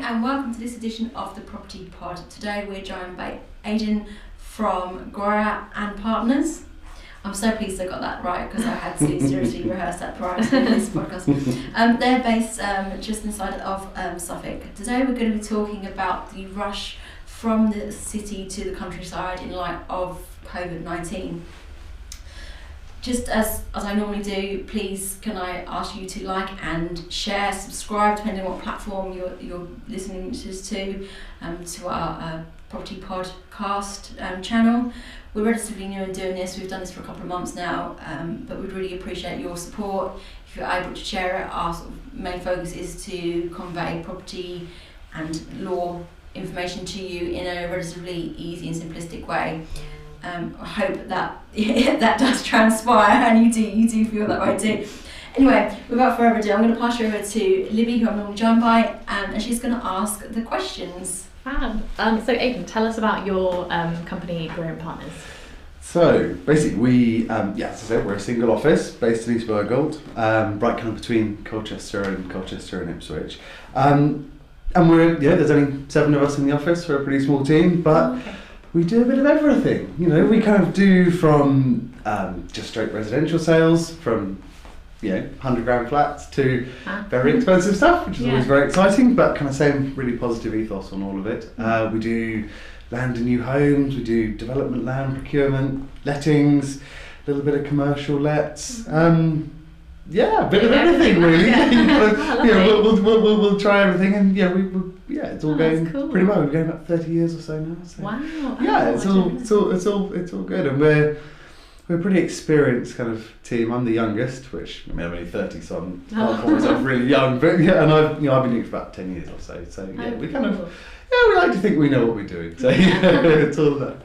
and welcome to this edition of the Property Pod. Today we're joined by Aidan from Grier and Partners. I'm so pleased I got that right because I had to seriously rehearse that prior to this podcast. They're based just inside of Suffolk. Today we're going to be talking about the rush from the city to the countryside in light of COVID-19. Just as I normally do, please can I ask you to like and share, subscribe, depending on what platform you're listening to our Property Podcast channel. We're relatively new in doing this. We've done this for a couple of months now, but we'd really appreciate your support. If you're able to share it, our sort of main focus is to convey property and law information to you in a relatively easy and simplistic way. I hope that that does transpire and you do feel that way too. Anyway, without further ado, I'm going to pass you over to Libby, who I'm normally joined by, and she's going to ask the questions. Fab. So Aidan, tell us about your company, Grier and Partners. So basically we, as I said, we're a single office based in East Burgold, right kind of between Colchester and Ipswich. And there's only 7 of us in the office. We're a pretty small team, but we do a bit of everything. You know, we kind of do from just straight residential sales, from 100-grand flats to very expensive stuff, which is always very exciting, but kind of same really positive ethos on all of it. We do land and new homes, we do development land procurement, lettings, a little bit of commercial lets. A bit of everything really. We'll try everything, and it's all going pretty well. We're going about 30 years or so now. So. Wow. It's all good, and we're a pretty experienced kind of team. I'm the youngest, which I'm only 30, so I can't call myself really young, but and I've been doing it for about 10 years or so. So we kind of we like to think we know what we're doing. So it's all that.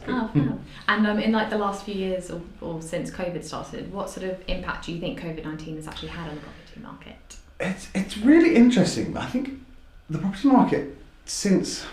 And in like the last few years or since COVID started, what sort of impact do you think COVID-19 has actually had on the property market? It's really interesting. I think the property market since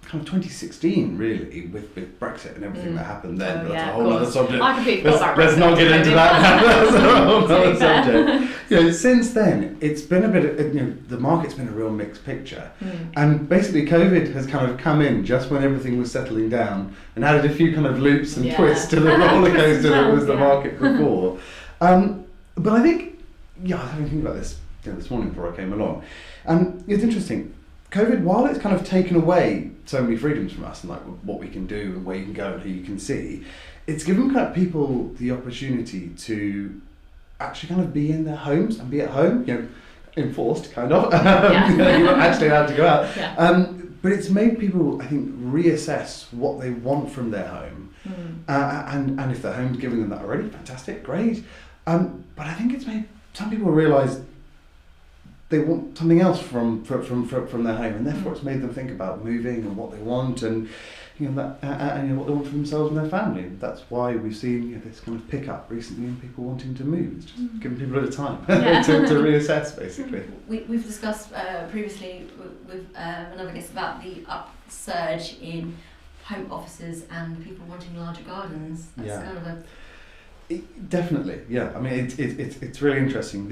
kind of 2016, really, with Brexit and everything that happened then. That's a whole other subject. I completely forgot about Let's not get into that. That's a whole other subject. Since then, it's been a bit of, the market's been a real mixed picture. And basically, COVID has kind of come in just when everything was settling down and added a few kind of loops and twists to the roller coaster that was the market before. But I think, I was having to think about this this morning before I came along. And it's interesting. COVID, while it's kind of taken away so many freedoms from us and like what we can do and where you can go and who you can see, it's given kind of people the opportunity to actually kind of be in their homes and be at home, enforced kind of. You're not actually allowed to go out. But it's made people, I think, reassess what they want from their home. And if their home's giving them that already, fantastic, great. But I think it's made some people realise they want something else from their home, and therefore it's made them think about moving and what they want, and what they want for themselves and their family. And that's why we've seen this kind of pick up recently in people wanting to move. It's just giving people a bit of time to reassess, basically. We've discussed previously with another guest about the upsurge in home offices and people wanting larger gardens. That's kind of definitely, I mean, it's really interesting.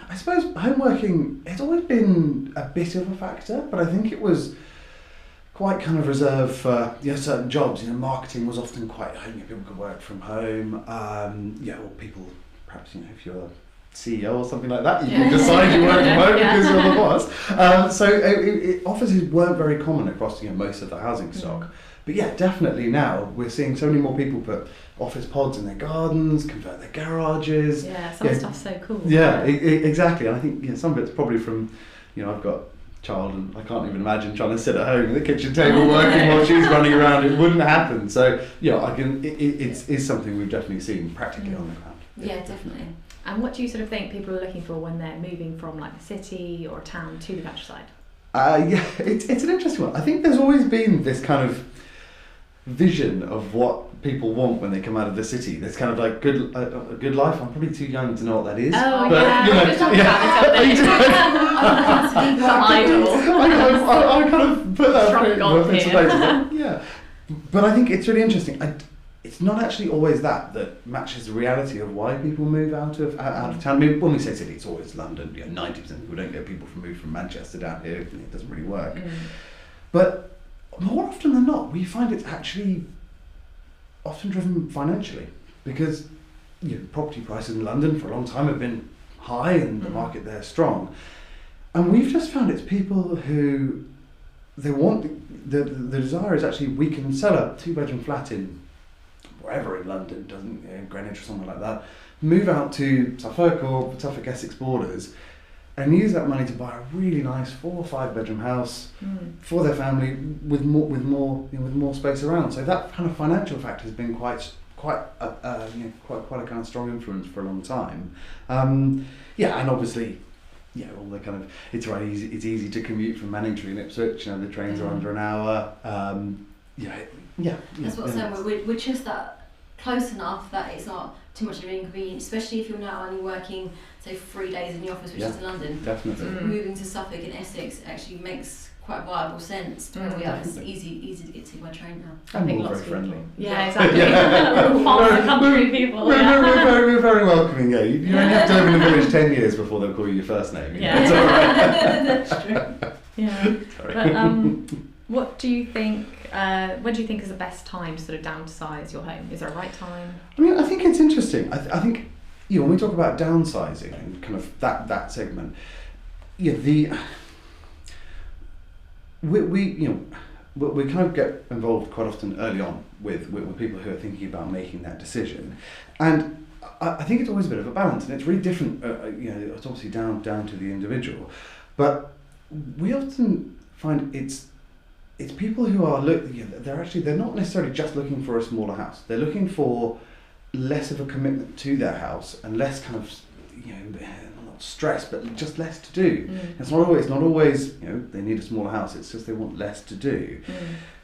I suppose home working, it's always been a bit of a factor, but I think it was quite kind of reserved for certain jobs. Marketing was often quite, people could work from home, or people, perhaps, if you're a CEO or something like that, you can decide you work from home because you're the boss. So offices weren't very common across most of the housing stock. But definitely now we're seeing so many more people put office pods in their gardens, convert their garages. Some stuff's so cool. Exactly. And I think some of it's probably from, I've got a child and I can't even imagine trying to sit at home at the kitchen table working while she's running around. It wouldn't happen. So it's something we've definitely seen practically on the ground. Yeah, definitely. And what do you sort of think people are looking for when they're moving from like a city or a town to the countryside? It's an interesting one. I think there's always been this kind of vision of what people want when they come out of the city. There's kind of like a good life. I'm probably too young to know what that is. Oh, but, I kind of put that in places. But I think it's really interesting. it's not actually always that matches the reality of why people move out of town. I mean, when we say city, it's always London. 90% of people don't get people move from Manchester down here. It doesn't really work. But more often than not, we find it's actually often driven financially, because property prices in London for a long time have been high and the market there is strong. And we've just found it's people who they want the desire is actually, we can sell a 2-bedroom flat in wherever in London, Greenwich or something like that, move out to Suffolk or Suffolk Essex borders, and use that money to buy a really nice 4 or 5-bedroom house for their family with more space around. So that kind of financial factor has been quite a kind of strong influence for a long time. And obviously, all the kind of it's easy to commute from Manningtree and Ipswich. The trains are under an hour. That's what I'm saying. We're just that close enough that it's not too much of an inconvenience, especially if you're now only working, say, 3 days in the office, which is in London. Definitely. So moving to Suffolk and Essex actually makes quite viable sense to where we are. It's easy to get to by train now. And I think more lots very of friendly. Yeah, exactly. Farm country people. We're very welcoming. Yeah, you only have to live in the village 10 years before they'll call you your first name. Yeah, it's all right. That's true. Yeah. Sorry. But what do you think? When do you think is the best time to sort of downsize your home? Is there a right time? I mean, I think it's interesting. I think when we talk about downsizing and kind of that segment, we kind of get involved quite often early on with people who are thinking about making that decision, and I think it's always a bit of a balance, and it's really different. It's obviously down to the individual, but we often find it's people who are they're not necessarily just looking for a smaller house. They're looking for less of a commitment to their house and less kind of not stress, but just less to do. It's not always they need a smaller house. It's just they want less to do.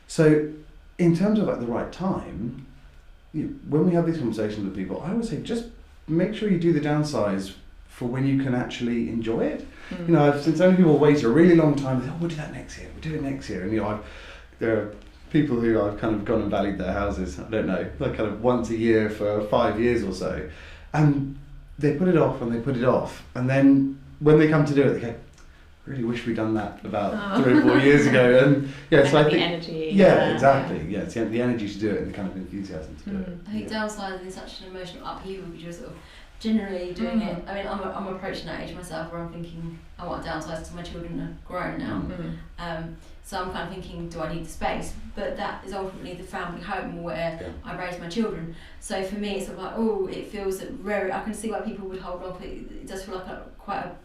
So in terms of the right time, when we have these conversations with people, I would say just make sure you do the downsize for when you can actually enjoy it. I've seen so many people wait a really long time. They say, we'll do that next year. We'll do it next year. And there are people who I've kind of gone and valued their houses. I don't know, like kind of once a year for 5 years or so, and they put it off and they put it off, and then when they come to do it, they go, really wish we'd done that about 3 or 4 years ago. And so I think the energy. Exactly. Yeah, it's the energy to do it and the kind of enthusiasm to do it. I think downsizing is such an emotional upheaval because you're sort of generally doing it. I mean, I'm approaching that age myself where I'm thinking I want to downsize because my children are grown now. So I'm kind of thinking, do I need the space? But that is ultimately the family home where I raise my children. So for me, it's sort of like, it feels rare. I can see why people would hold off. It does feel like quite a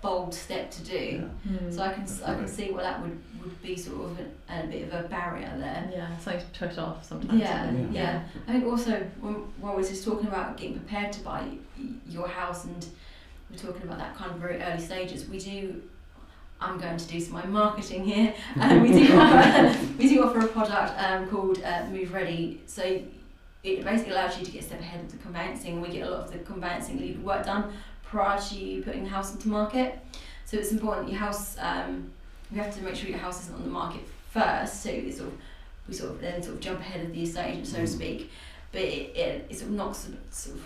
bold step to do. So I can see why that would be sort of a bit of a barrier there. Yeah, something to put off sometimes. Yeah. I think also when we're just talking about getting prepared to buy your house, and we're talking about that kind of very early stages, I'm going to do some of my marketing here. We do offer a product called Move Ready. So it basically allows you to get a step ahead of the conveyancing. We get a lot of the conveyancing legal work done prior to you putting the house into market. So it's important your house. You have to make sure your house isn't on the market first. So we sort of then jump ahead of the estate agent, so to speak. But it sort of knocks sort of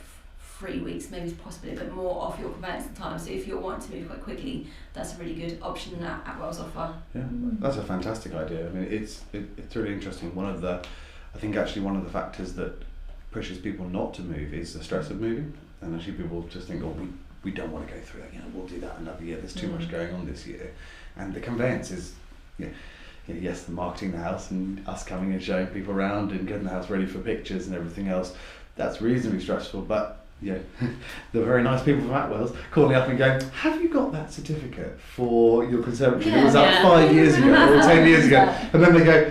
3 weeks, maybe possibly a bit more, off your conveyancing time. So if you're wanting to move quite quickly, that's a really good option that Attwells offer. Yeah, that's a fantastic idea. I mean, it's really interesting. I think actually one of the factors that pushes people not to move is the stress of moving, and actually people just think, we don't want to go through that. We'll do that another year. There's too much going on this year, and the conveyance is, yes, the marketing the house and us coming and showing people around and getting the house ready for pictures and everything else. That's reasonably stressful, but the very nice people from Attwells calling up and going, have you got that certificate for your conservatory? It was up 5 years ago or 10 years ago, and then they go,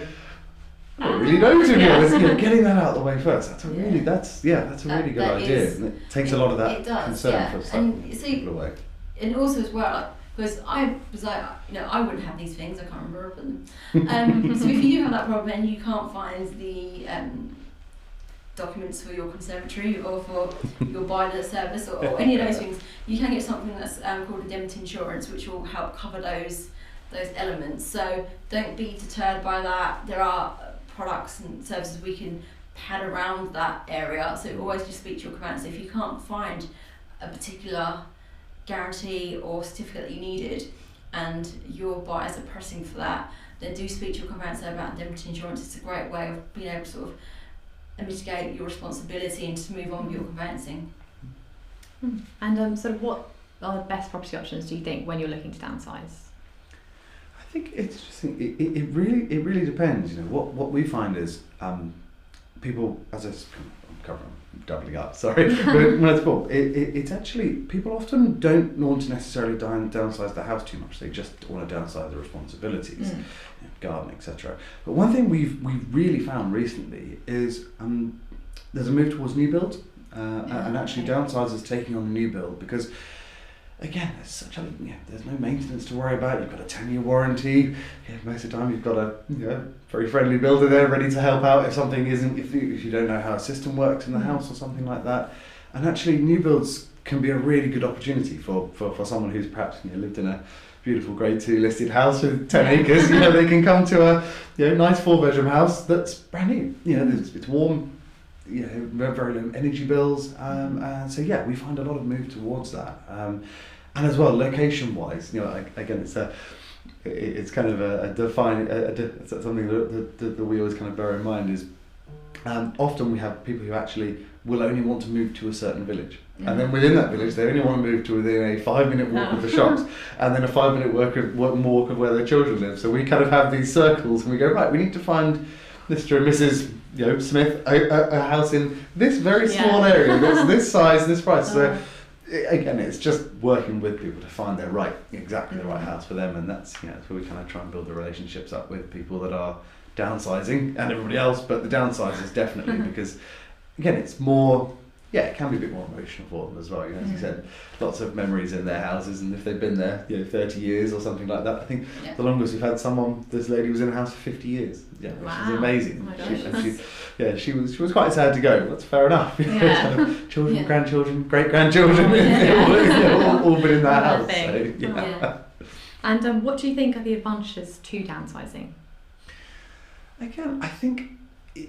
I don't really know, to be honest. Getting that out of the way first. That's a really good idea, and it takes a lot of that concern for some people away. And also as well, because I was like, I wouldn't have these things. I can't remember them. So if you do have that problem and you can't find the documents for your conservatory or for your boiler service or any of those things, you can get something that's called indemnity insurance, which will help cover those elements. So don't be deterred by that. There are products and services we can had around that area. So always just speak to your conveyancer. If you can't find a particular guarantee or certificate that you needed and your buyers are pressing for that, then do speak to your conveyancer about indemnity insurance. It's a great way of being able to sort of mitigate your responsibility and to move on with your conveyancing. And sort of what are the best property options do you think when you're looking to downsize? I think it's interesting. It really depends. You know, what we find is people, as I'm doubling up, sorry, but it's actually, people often don't want to necessarily downsize the house too much. They just want to downsize the responsibilities, you know, garden, etc. But one thing we've really found recently is there's a move towards new build, and actually downsizers taking on the new build, because again, there's no maintenance to worry about. You've got a 10-year warranty. Yeah, most of the time, you've got a very friendly builder there, ready to help out if something isn't. If you don't know how a system works in the house or something like that. And actually, new builds can be a really good opportunity for someone who's perhaps lived in a beautiful Grade 2 listed house with 10 acres. They can come to a nice 4-bedroom house that's brand new. It's warm. Very low energy bills, and so we find a lot of move towards that, and as well location-wise, again it's kind of something that we always kind of bear in mind is often we have people who actually will only want to move to a certain village, and then within that village they only want to move to within a 5-minute walk of the shops, and then a 5-minute walk of where their children live. So we kind of have these circles, and we go, right, we need to find Mr. and Mrs. Smith a house in this very small area, that's this size, this price. So again, it's just working with people to find exactly the right house for them, and that's where we kind of try and build the relationships up with people that are downsizing and everybody else, but the downsizers definitely, because again, it's more. It can be a bit more emotional for them as well. As you said, lots of memories in their houses, and if they've been there, 30 years or something like that. I think the longest we've had this lady was in a house for 50 years. Which is amazing. She was quite sad to go. That's fair enough. Kind of children, grandchildren, great grandchildren, all been in that house. So, And what do you think are the advantages to downsizing? Again, I think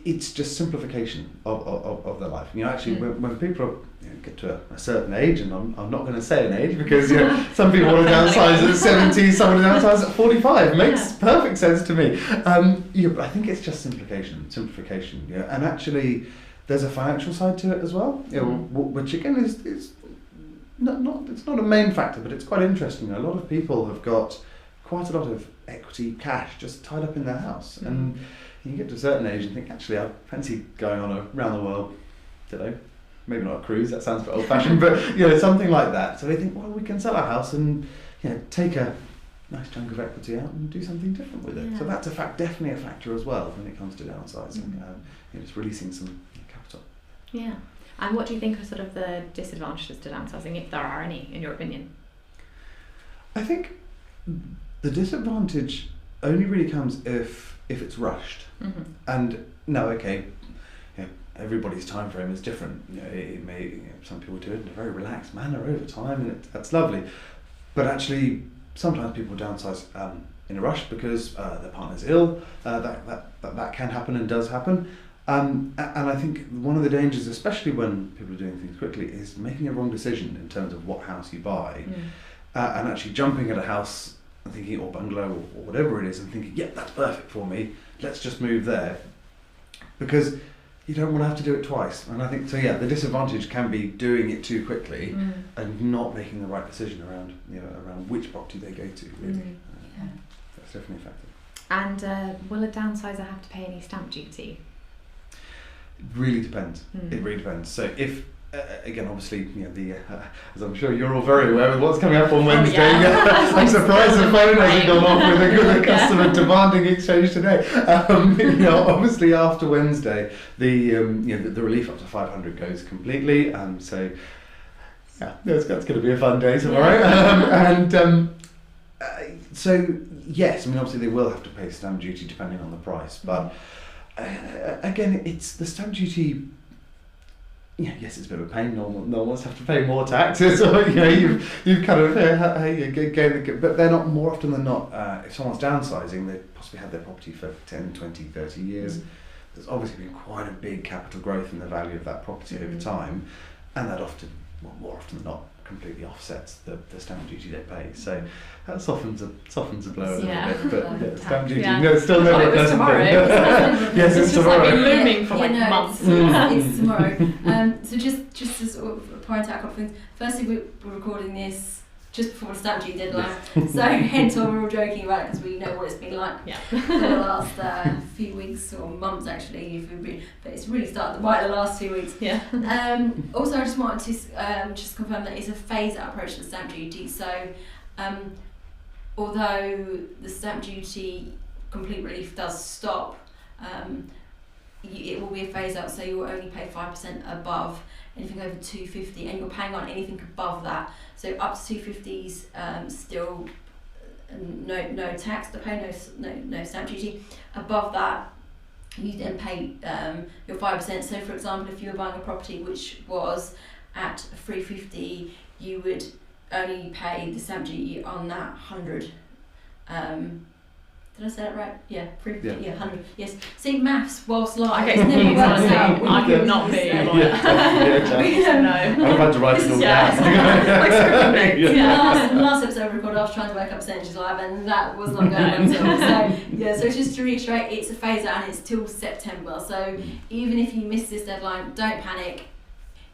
it's just simplification of their life. Actually, when people get to a certain age, and I'm not going to say an age because some people want to downsize at 70, someone downsize at 45. Makes perfect sense to me. But I think it's just simplification. And actually, there's a financial side to it as well. Which again is not it's not a main factor, but it's quite interesting. A lot of people have got quite a lot of equity cash just tied up in their house, and you get to a certain age and think, actually, I fancy going on around the world, maybe not a cruise, that sounds a bit old-fashioned, but something like that. So they think, well, we can sell our house and take a nice chunk of equity out and do something different with it. So that's definitely a factor as well when it comes to downsizing. It's releasing some capital. Yeah. And what do you think are sort of the disadvantages to downsizing, if there are any, in your opinion? I think the disadvantage only really comes if it's rushed. And everybody's time frame is different. It may some people do it in a very relaxed manner over time, and that's lovely. But actually, sometimes people downsize in a rush because their partner's ill. That can happen and does happen. And I think one of the dangers, especially when people are doing things quickly, is making a wrong decision in terms of what house you buy, and actually jumping at a house and thinking, or bungalow or whatever it is, and thinking, that's perfect for me, let's just move there, because you don't want to have to do it twice. And I think the disadvantage can be doing it too quickly and not making the right decision around which property they go to, really. That's definitely a factor. And will a downsizer have to pay any stamp duty? It really depends. It really depends. So if again, obviously, as I'm sure you're all very aware with what's coming up on Wednesday. I'm surprised the phone hasn't gone off with a customer demanding exchange today. Obviously after Wednesday, the relief up to 500 goes completely. So that's going to be a fun day tomorrow. So yes, obviously they will have to pay stamp duty depending on the price, but again, it's the stamp duty. Yes, it's a bit of a pain. No one wants to have to pay more taxes, or you've kind of gained the. But they're not, more often than not. If someone's downsizing, they possibly had their property for 10, 20, 30 years. there's obviously been quite a big capital growth in the value of that property over time, and that often, well, more often than not, completely offsets the stamp duty they pay. So that softens a blow a little bit, but yeah, stamp duty, no, it's still never a pleasant thing. Yes, it's tomorrow. It's been looming for months. It's tomorrow. So just to sort of point out a couple of things. Firstly, we're recording this just before the stamp duty deadline, so hence why we're all joking about it, because we know what it's been like for the last few weeks or months actually. But it's really started right the last few weeks. Yeah. Also, I just wanted to just confirm that it's a phase-out approach to the stamp duty. So, although the stamp duty complete relief does stop, it will be a phase-out. So you will only pay 5% above anything over 250, and you're paying on anything above that. So up to 250s, still no tax to pay, no stamp duty. Above that, you then pay your 5%. So for example, if you were buying a property which was at 350, you would only pay the stamp duty on that 100. Did I say that right? Yeah, 350. Yeah, 100. Yes. See, maths whilst live. Okay, it's never works out. I could not be. No. I'm about to write it all down. Last episode we recorded, I was trying to work up percentages live, and that was not going well. So just to reiterate, it's a phase out and it's till September. So even if you miss this deadline, don't panic.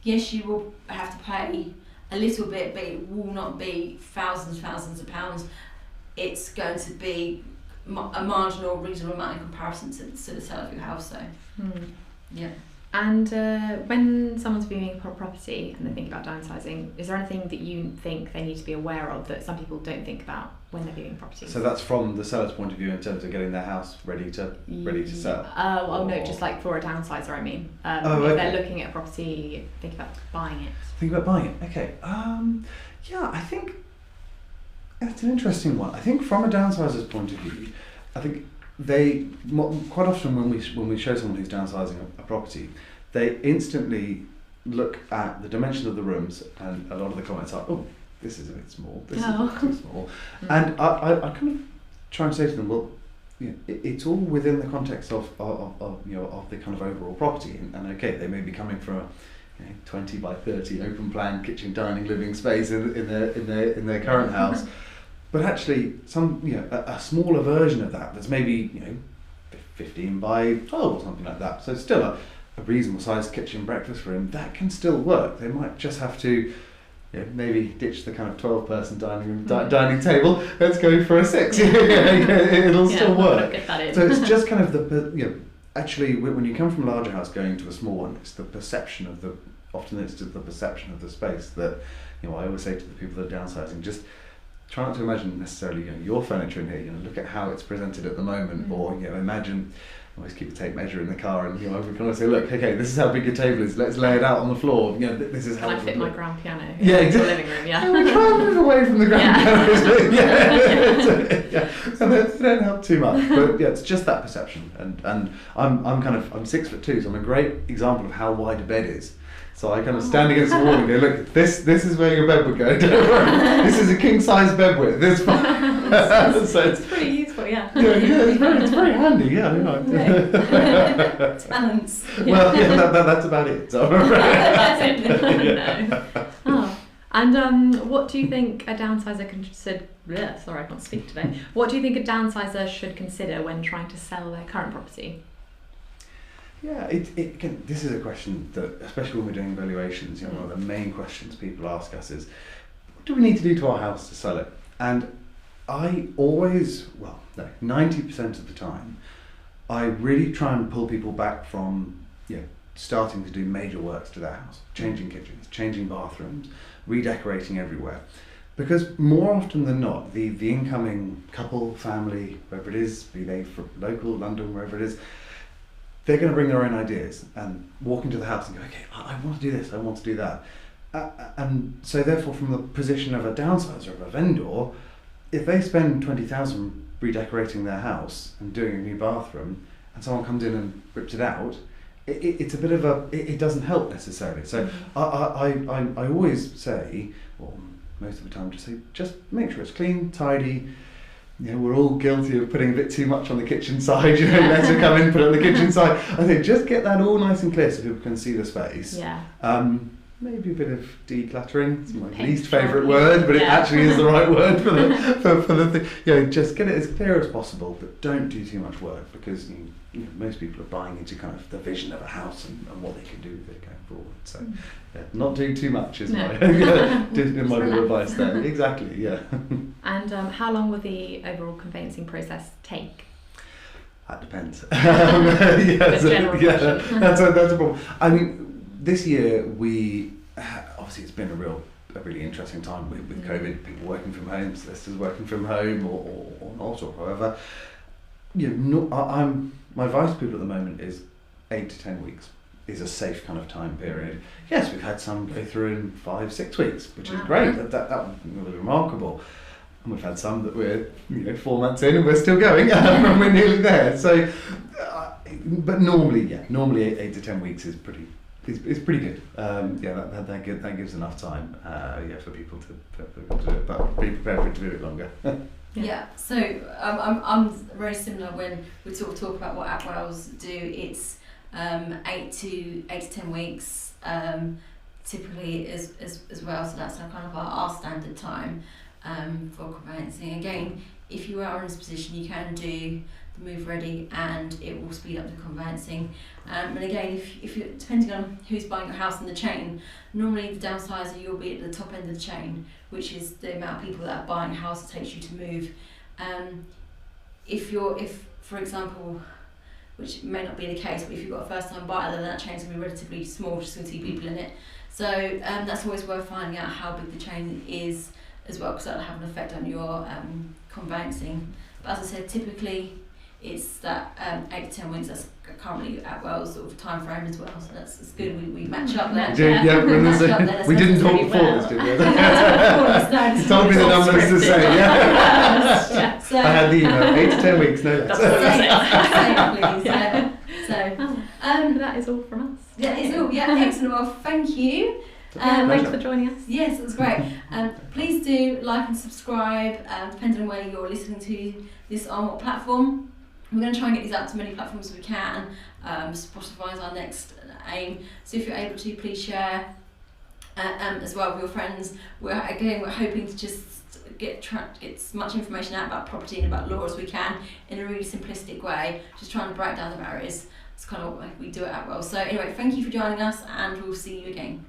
Yes, you will have to pay a little bit, but it will not be thousands of pounds. It's going to be a marginal, reasonable amount in comparison to the sale of your house. So, yeah. And when someone's viewing a property and they think about downsizing, is there anything that you think they need to be aware of that some people don't think about when they're viewing properties? So that's from the seller's point of view in terms of getting their house ready to sell? No, just like for a downsizer, I mean. If they're looking at a property, think about buying it. Think about buying it, okay. Yeah, I think it's an interesting one. I think from a downsizer's point of view, I think they quite often when we show someone who's downsizing a property, they instantly look at the dimension of the rooms, and a lot of the comments are, "Oh, this is a bit small. This is a bit too small." And I kind of try and say to them, well, you know, it's all within the context of the kind of overall property, and okay, they may be coming from a 20 by 30 open plan kitchen, dining, living space in their current house. But actually, a smaller version of that's maybe 15 by 12 or something like that. So it's still a reasonable sized kitchen breakfast room that can still work. They might just have to maybe ditch the kind of 12-person dining table. Let's go for a 6. It'll still work. Get that in. So it's just kind of actually when you come from a larger house going to a small one, it's the perception of the space that I always say to the people that are downsizing, just try not to imagine necessarily your furniture in here. Look at how it's presented at the moment, or imagine. I always keep a tape measure in the car, and we can always say, look, okay, this is how big your table is. Let's lay it out on the floor. This is how. Can I fit my grand piano? Yeah, exactly. In the living room. Yeah. We try and move away from the grand piano. So they don't help too much, but it's just that perception. And I'm 6'2", so I'm a great example of how wide a bed is. So I kind of stand against the wall and go, look, this is where your bed would go. Don't worry, this is a king size bed width. This so it's pretty useful, yeah. It's very handy. Yeah, Talents. Well, that's about it. So. That's it. No. Oh. And what do you think a downsizer consider? Sorry, I can't speak today. What do you think a downsizer should consider when trying to sell their current property? Yeah, this is a question that, especially when we're doing valuations, one of the main questions people ask us is, what do we need to do to our house to sell it? And I always, 90% of the time, I really try and pull people back from starting to do major works to their house, changing kitchens, changing bathrooms, redecorating everywhere. Because more often than not, the incoming couple, family, wherever it is, be they from local, London, wherever it is, they're going to bring their own ideas and walk into the house and go, okay, I want to do this, I want to do that. And so therefore, from the position of a downsizer, of a vendor, if they spend 20,000 redecorating their house and doing a new bathroom, and someone comes in and rips it out, it's a bit of it doesn't help necessarily. So I always say, well, most of the time, just make sure it's clean, tidy, we're all guilty of putting a bit too much on the kitchen side. Let her come in, put it on the kitchen side. I think just get that all nice and clear so people can see the space. Yeah. Maybe a bit of decluttering. It's my Paint least favourite job. word, but it Yeah. actually is the right word for the thing. Just get it as clear as possible, but don't do too much work, because most people are buying into kind of the vision of a house and what they can do with it going forward. So, not doing too much is my little advice there. Exactly. Yeah. And how long will the overall conveyancing process take? That depends. General question. That's a problem. I mean, this year obviously it's been a really interesting time with COVID, people working from home, solicitors working from home or not, or however. My advice to people at the moment is 8 to 10 weeks is a safe kind of time period. Yes, we've had some go through in 5-6 weeks, which is great. That was remarkable. And we've had some that we're 4 months in and we're still going, and we're nearly there. So, but normally 8 to 10 weeks is pretty good. That gives enough time for people to do it, but be prepared for it to be a bit longer. Yeah, so I'm very similar when we talk about what Attwells do. It's 8 to 10 weeks typically as well, so that's kind of our standard time for conveyancing. Again, if you are in this position, you can do the move ready and it will speed up the conveyancing. And again, if you're depending on who's buying your house in the chain, normally the downsizer, you'll be at the top end of the chain, which is the amount of people that are buying a house that takes you to move. If for example, which may not be the case, but if you've got a first time buyer, then that chain's going to be relatively small, just going to 2 people in it. So that's always worth finding out how big the chain is as well, because that'll have an effect on your conveyancing. But as I said, typically it's that 8 to 10 weeks. That's currently Attwells sort of time frame as well, so that's good. We match up there. We didn't talk before this, did we? You told me the numbers to say. Yeah. So, I had the email. 8 to 10 weeks, no less. Same, please. So that is all from us. Yeah, it's all. Yeah, excellent. Well, thank you. Thanks for joining us. Yes, it was great. Please do like and subscribe, depending on where you're listening to this on, what platform. We're going to try and get these out to as many platforms as we can. Spotify is our next aim. So if you're able to, please share as well with your friends. We're hoping to just get as much information out about property and about law as we can in a really simplistic way, just trying to break down the barriers. It's kind of what we do at Attwells. So anyway, thank you for joining us, and we'll see you again.